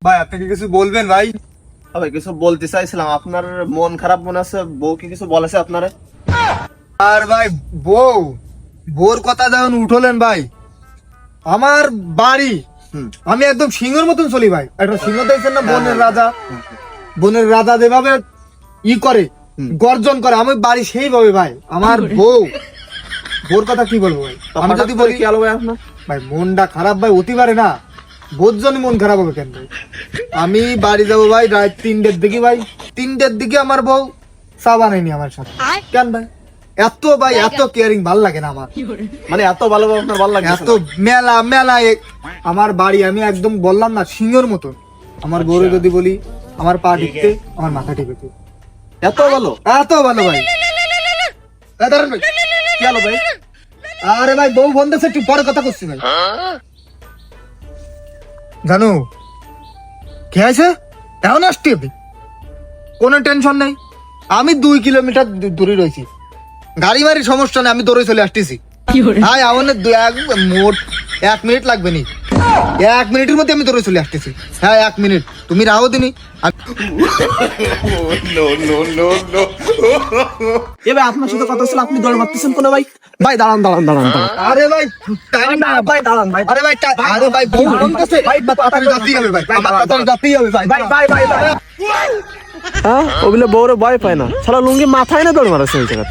ভাই আপনি কি কিছু বলবেন ভাই? ভাই কিছু বলতে চাইছিলাম, আপনার মন খারাপ মনে আছে, বউ কি কিছু বলেছে আপনারে? আর ভাই বউর কথা যখন উঠলেন ভাই, আমার বাড়ি আমি একদম সিংহের মতন চলি ভাই। একটা সিংহ দেখছেন না, বনের রাজা যেভাবে করে গর্জন করে, আমি বাড়ি সেইভাবে ভাই। আমার বউর কথা কি বলবো ভাই? আমি যদি বলি কি আলো ভাই আপনার? ভাই মনটা খারাপ ভাই হতে পারে না, বোধ জনই মন খারাপ হবে কেন ভাই? আমি বাড়ি যাবো ভাই রাত 3টের দিকে ভাই, 3টের দিকে আমার বউ চা বানায়নি আমার সাথে। কেন ভাই? এত কেয়ারিং ভাল লাগে না আমার, মানে এত ভালো আপনার ভালো লাগে? এত মেলা আমার বাড়ি, আমি একদম বললাম না সিংহের মতন। আমার গরু যদি বলি আমার পা টিপতে, আমার মাথা টিপতে, এত ভালো? এত ভালো ভাই। দাঁড়ান ভাই, কি আলো ভাই? আরে ভাই বউ ফোন দিচ্ছে, একটু পরে কথা করছি ভাই। জানো কে আছে? এখন আসছি আপনি, কোনো টেনশন নেই। আমি 2 কিলোমিটার দূরে রয়েছি, গাড়ি বাড়ির সমস্যা নেই, আমি দৌড়ে চলে আসতেছি। হ্যাঁ আমাদের মোট 1 মিনিট লাগবে নি, 1 মিনিটের মধ্যে আমি দৌড়ে চলে আসতেছি। হ্যাঁ 1 মিনিট, তুমি রাহো দিনি। এবার আপনার সাথে কথা ছিল, আপনি দৌড় মারতেছেন কোনো ভাই? ভাই দাঁড়ান। আরে ভাই টাইম না ভাই, দাঁড়ান ভাই। আরে ভাই বউ ফোন করছে ভাই, তাড়াতাড়ি যাতেই হবে ভাই, তাড়াতাড়ি যাতেই হবে ভাই। হ্যাঁ ওগুলো বউরে ভয় পায় না, শালা লুঙ্গি মাথায় না দৌড় মারাছে ওই জায়গা।